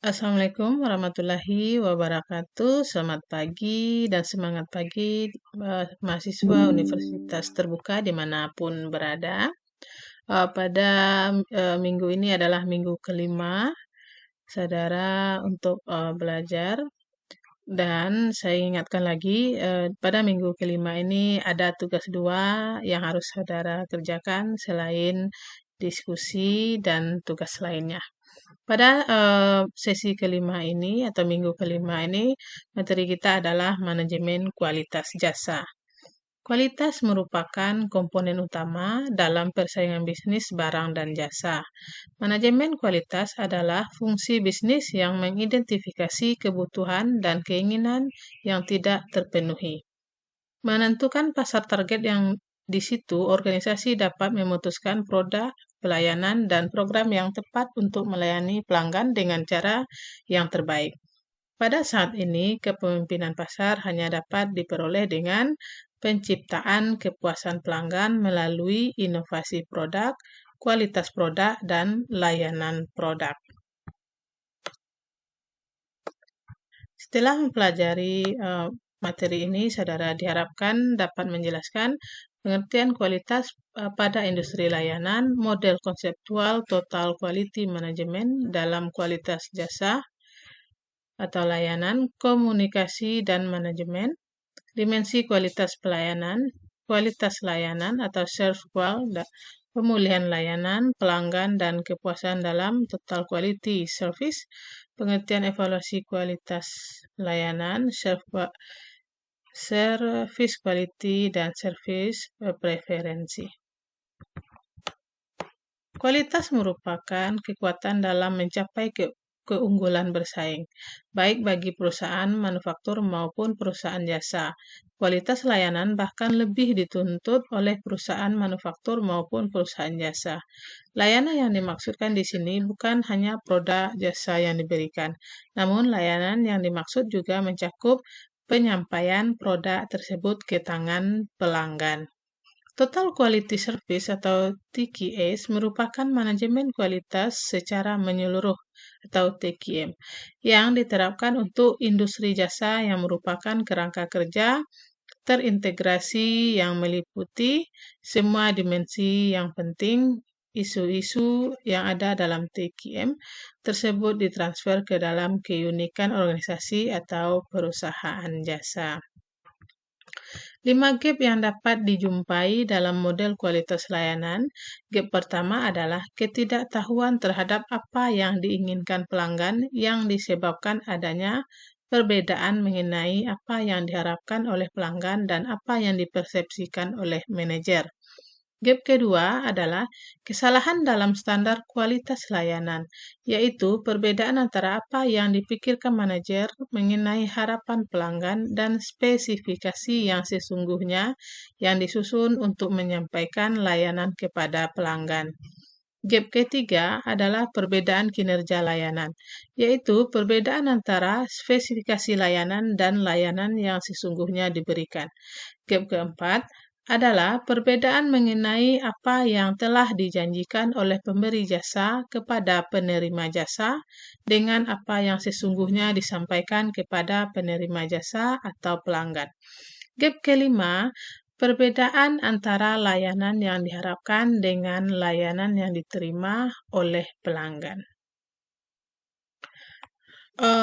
Assalamualaikum warahmatullahi wabarakatuh. Selamat pagi dan semangat pagi, mahasiswa Universitas Terbuka dimanapun berada. Pada minggu ini adalah minggu kelima, saudara untuk belajar. Dan saya ingatkan lagi, pada minggu kelima ini ada tugas dua yang harus saudara kerjakan selain diskusi dan tugas lainnya. Pada sesi kelima ini atau minggu kelima ini, materi kita adalah manajemen kualitas jasa. Kualitas merupakan komponen utama dalam persaingan bisnis barang dan jasa. Manajemen kualitas adalah fungsi bisnis yang mengidentifikasi kebutuhan dan keinginan yang tidak terpenuhi. Menentukan pasar target yang di situ organisasi dapat memutuskan produk, pelayanan, dan program yang tepat untuk melayani pelanggan dengan cara yang terbaik. Pada saat ini, kepemimpinan pasar hanya dapat diperoleh dengan penciptaan kepuasan pelanggan melalui inovasi produk, kualitas produk, dan layanan produk. Setelah mempelajari materi ini, saudara diharapkan dapat menjelaskan pengertian kualitas pada industri layanan, model konseptual total quality management dalam kualitas jasa atau layanan, komunikasi dan manajemen, dimensi kualitas pelayanan, kualitas layanan atau serve qual, pemulihan layanan, pelanggan dan kepuasan dalam total quality service, pengertian evaluasi kualitas layanan, service quality dan service preferensi. Kualitas merupakan kekuatan dalam mencapai keunggulan bersaing, baik bagi perusahaan manufaktur maupun perusahaan jasa. Kualitas layanan bahkan lebih dituntut oleh perusahaan manufaktur maupun perusahaan jasa. Layanan yang dimaksudkan di sini bukan hanya produk jasa yang diberikan, namun layanan yang dimaksud juga mencakup penyampaian produk tersebut ke tangan pelanggan. Total Quality Service atau TQS merupakan manajemen kualitas secara menyeluruh atau TQM yang diterapkan untuk industri jasa yang merupakan kerangka kerja terintegrasi yang meliputi semua dimensi yang penting. Isu-isu yang ada dalam TQM tersebut ditransfer ke dalam keunikan organisasi atau perusahaan jasa. 5 gap yang dapat dijumpai dalam model kualitas layanan. Gap pertama adalah ketidaktahuan terhadap apa yang diinginkan pelanggan yang disebabkan adanya perbedaan mengenai apa yang diharapkan oleh pelanggan dan apa yang dipersepsikan oleh manajer. Gap kedua adalah kesalahan dalam standar kualitas layanan, yaitu perbedaan antara apa yang dipikirkan manajer mengenai harapan pelanggan dan spesifikasi yang sesungguhnya yang disusun untuk menyampaikan layanan kepada pelanggan. Gap ketiga adalah perbedaan kinerja layanan, yaitu perbedaan antara spesifikasi layanan dan layanan yang sesungguhnya diberikan. Gap keempat adalah perbedaan mengenai apa yang telah dijanjikan oleh pemberi jasa kepada penerima jasa dengan apa yang sesungguhnya disampaikan kepada penerima jasa atau pelanggan. Gap kelima, perbedaan antara layanan yang diharapkan dengan layanan yang diterima oleh pelanggan.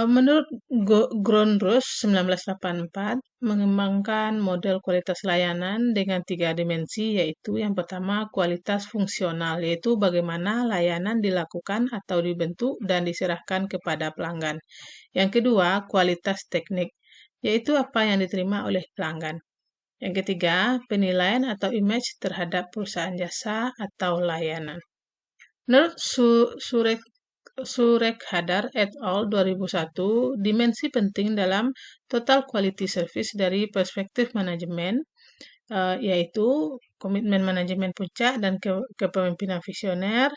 Menurut Grondros 1984 mengembangkan model kualitas layanan dengan 3 dimensi, yaitu yang pertama kualitas fungsional, yaitu bagaimana layanan dilakukan atau dibentuk dan diserahkan kepada pelanggan. Yang kedua, kualitas teknik, yaitu apa yang diterima oleh pelanggan. Yang ketiga, penilaian atau image terhadap perusahaan jasa atau layanan. Menurut Surek Hadar et al. 2001, dimensi penting dalam total quality service dari perspektif manajemen, yaitu komitmen manajemen puncak dan kepemimpinan visioner,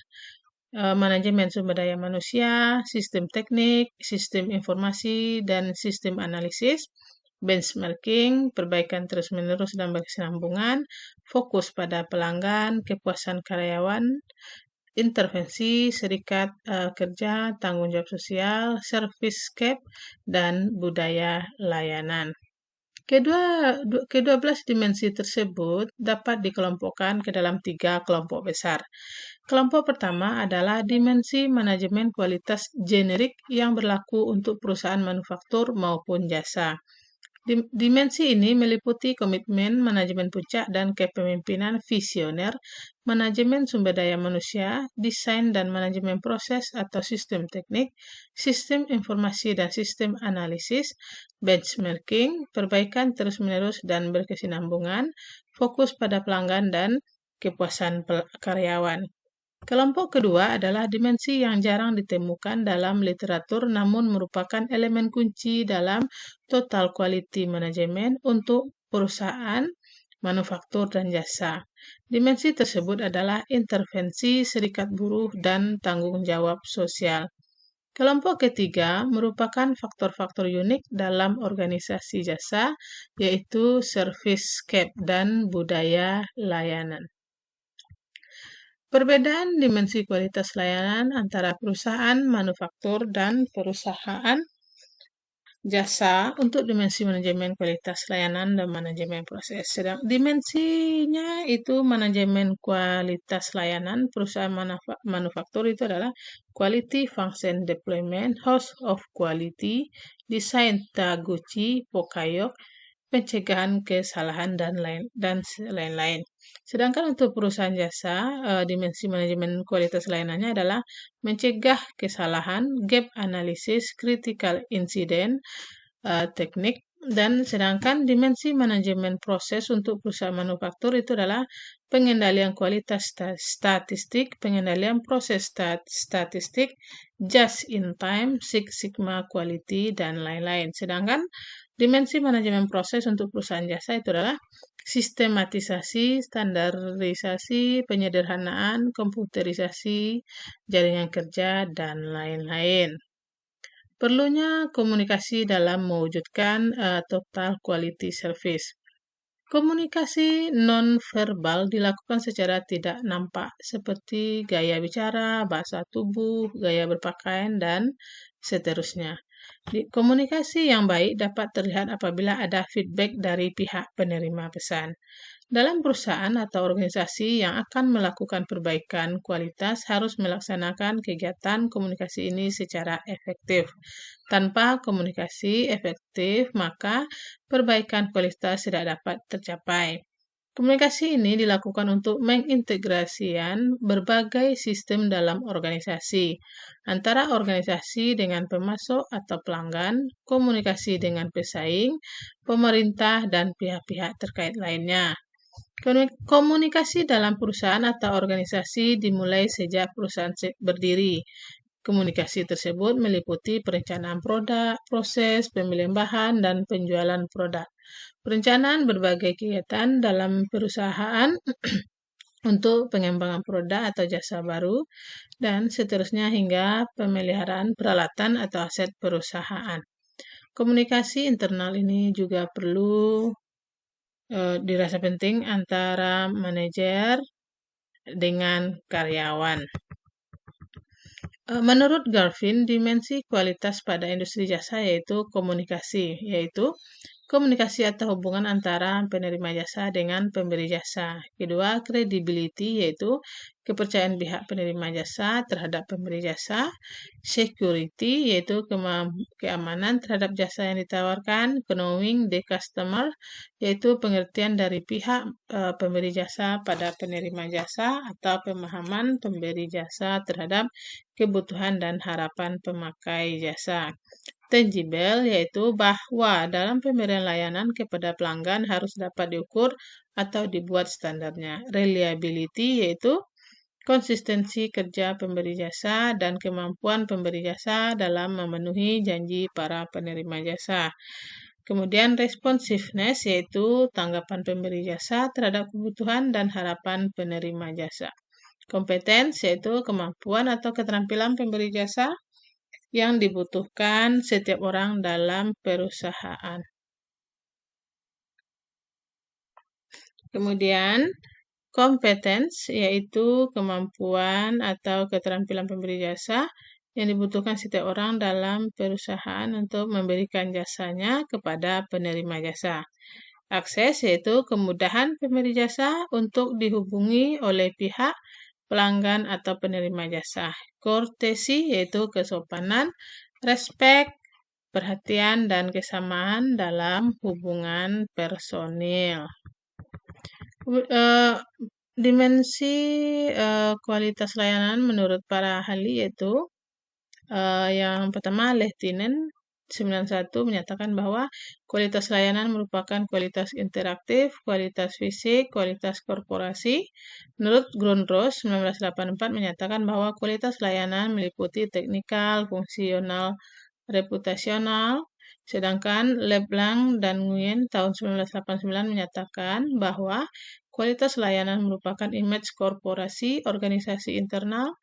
manajemen sumber daya manusia, sistem teknik, sistem informasi, dan sistem analisis, benchmarking, perbaikan terus-menerus dan berkesinambungan, fokus pada pelanggan, kepuasan karyawan, intervensi, serikat kerja, tanggung jawab sosial, service scape, dan budaya layanan. Kedua belas dimensi tersebut dapat dikelompokkan ke dalam 3 kelompok besar. Kelompok pertama adalah dimensi manajemen kualitas generik yang berlaku untuk perusahaan manufaktur maupun jasa. Dimensi ini meliputi komitmen manajemen puncak dan kepemimpinan visioner, manajemen sumber daya manusia, desain dan manajemen proses atau sistem teknik, sistem informasi dan sistem analisis, benchmarking, perbaikan terus-menerus dan berkesinambungan, fokus pada pelanggan dan kepuasan karyawan. Kelompok kedua adalah dimensi yang jarang ditemukan dalam literatur namun merupakan elemen kunci dalam total quality management untuk perusahaan, manufaktur, dan jasa. Dimensi tersebut adalah intervensi serikat buruh dan tanggung jawab sosial. Kelompok ketiga merupakan faktor-faktor unik dalam organisasi jasa, yaitu service scape dan budaya layanan. Perbedaan dimensi kualitas layanan antara perusahaan manufaktur dan perusahaan jasa untuk dimensi manajemen kualitas layanan dan manajemen proses. Sedang dimensinya itu manajemen kualitas layanan perusahaan manufaktur itu adalah quality function deployment, host of quality, desain Taguchi, Pokayok, pencegahan kesalahan dan lain-lain. Sedangkan untuk perusahaan jasa, dimensi manajemen kualitas layanannya adalah mencegah kesalahan, gap analysis, critical incident, teknik, dan sedangkan dimensi manajemen proses untuk perusahaan manufaktur itu adalah pengendalian kualitas statistik, pengendalian proses statistik, just in time, Six Sigma quality, dan lain-lain. Sedangkan dimensi manajemen proses untuk perusahaan jasa itu adalah sistematisasi, standarisasi, penyederhanaan, komputerisasi, jaringan kerja, dan lain-lain. Perlunya komunikasi dalam mewujudkan total quality service. Komunikasi non-verbal dilakukan secara tidak nampak seperti gaya bicara, bahasa tubuh, gaya berpakaian, dan seterusnya. Komunikasi yang baik dapat terlihat apabila ada feedback dari pihak penerima pesan. Dalam perusahaan atau organisasi yang akan melakukan perbaikan kualitas harus melaksanakan kegiatan komunikasi ini secara efektif. Tanpa komunikasi efektif, maka perbaikan kualitas tidak dapat tercapai. Komunikasi ini dilakukan untuk mengintegrasikan berbagai sistem dalam organisasi, antara organisasi dengan pemasok atau pelanggan, komunikasi dengan pesaing, pemerintah, dan pihak-pihak terkait lainnya. Komunikasi dalam perusahaan atau organisasi dimulai sejak perusahaan berdiri. Komunikasi tersebut meliputi perencanaan produk, proses, pemilihan bahan, dan penjualan produk. Perencanaan berbagai kegiatan dalam perusahaan untuk pengembangan produk atau jasa baru, dan seterusnya hingga pemeliharaan peralatan atau aset perusahaan. Komunikasi internal ini juga perlu dirasa penting antara manajer dengan karyawan. Menurut Garvin, dimensi kualitas pada industri jasa yaitu komunikasi atau hubungan antara penerima jasa dengan pemberi jasa. Kedua, credibility yaitu kepercayaan pihak penerima jasa terhadap pemberi jasa. Security yaitu keamanan terhadap jasa yang ditawarkan. Knowing the customer yaitu pengertian dari pihak pemberi jasa pada penerima jasa atau pemahaman pemberi jasa terhadap kebutuhan dan harapan pemakai jasa. Tangible yaitu bahwa dalam pemberian layanan kepada pelanggan harus dapat diukur atau dibuat standarnya. Reliability yaitu konsistensi kerja pemberi jasa dan kemampuan pemberi jasa dalam memenuhi janji para penerima jasa. Kemudian responsiveness yaitu tanggapan pemberi jasa terhadap kebutuhan dan harapan penerima jasa. Kompetensi yaitu kemampuan atau keterampilan pemberi jasa yang dibutuhkan setiap orang dalam perusahaan. Kemudian, Competence yaitu kemampuan atau keterampilan pemberi jasa yang dibutuhkan setiap orang dalam perusahaan untuk memberikan jasanya kepada penerima jasa. Akses yaitu kemudahan pemberi jasa untuk dihubungi oleh pihak pelanggan atau penerima jasa. Courtesy yaitu kesopanan, respect, perhatian, dan kesamaan dalam hubungan personil. Dimensi kualitas layanan menurut para ahli yaitu yang pertama, Lehtinen 91 menyatakan bahwa kualitas layanan merupakan kualitas interaktif, kualitas fisik, kualitas korporasi. Menurut Grundros 1984 menyatakan bahwa kualitas layanan meliputi teknikal, fungsional, reputasional. Sedangkan Leblanc dan Nguyen tahun 1989 menyatakan bahwa kualitas layanan merupakan image korporasi, organisasi internal,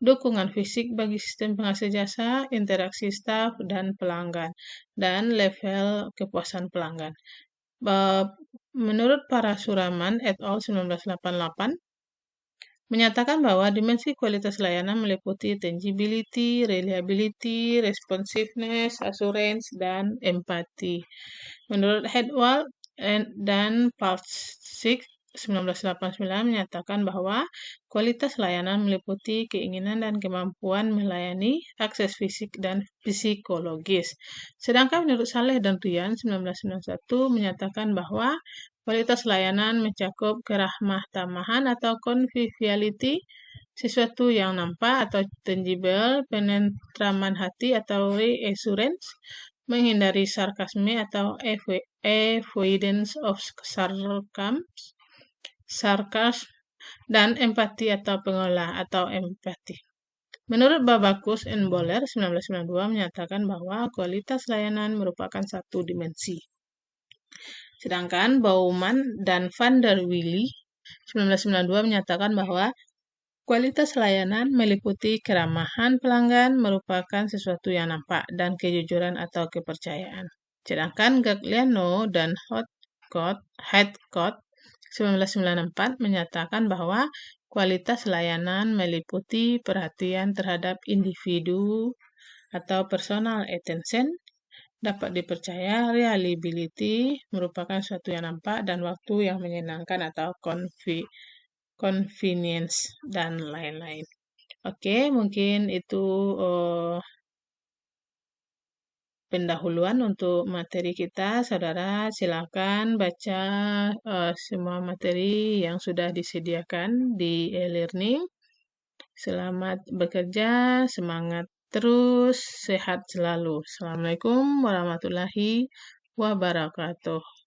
dukungan fisik bagi sistem penghasil jasa, interaksi staf dan pelanggan, dan level kepuasan pelanggan. Menurut Parasuraman et al. 1988, menyatakan bahwa dimensi kualitas layanan meliputi tangibility, reliability, responsiveness, assurance, dan empati. Menurut Hedwald dan Paltzik 1989 menyatakan bahwa kualitas layanan meliputi keinginan dan kemampuan melayani, akses fisik dan psikologis. Sedangkan menurut Saleh dan Rian 1991 menyatakan bahwa kualitas layanan mencakup keramah-tamahan atau conviviality, sesuatu yang nampak atau tangible, penetraman hati atau reassurance, menghindari sarkasme atau avoidance of sarcasm, dan empati atau pengolah atau empati. Menurut Babakus and Boller 1992 menyatakan bahwa kualitas layanan merupakan satu dimensi. Sedangkan Baumann dan van der Willy 1992 menyatakan bahwa kualitas layanan meliputi keramahan pelanggan merupakan sesuatu yang nampak dan kejujuran atau kepercayaan. Sedangkan Gagliano dan Heathcote 1994 menyatakan bahwa kualitas layanan meliputi perhatian terhadap individu atau personal attention, dapat dipercaya, reliability merupakan sesuatu yang nampak, dan waktu yang menyenangkan atau convenience, dan lain-lain. Oke, mungkin itu pendahuluan untuk materi kita. Saudara, silakan baca semua materi yang sudah disediakan di e-learning. Selamat bekerja, semangat terus, sehat selalu. Assalamualaikum warahmatullahi wabarakatuh.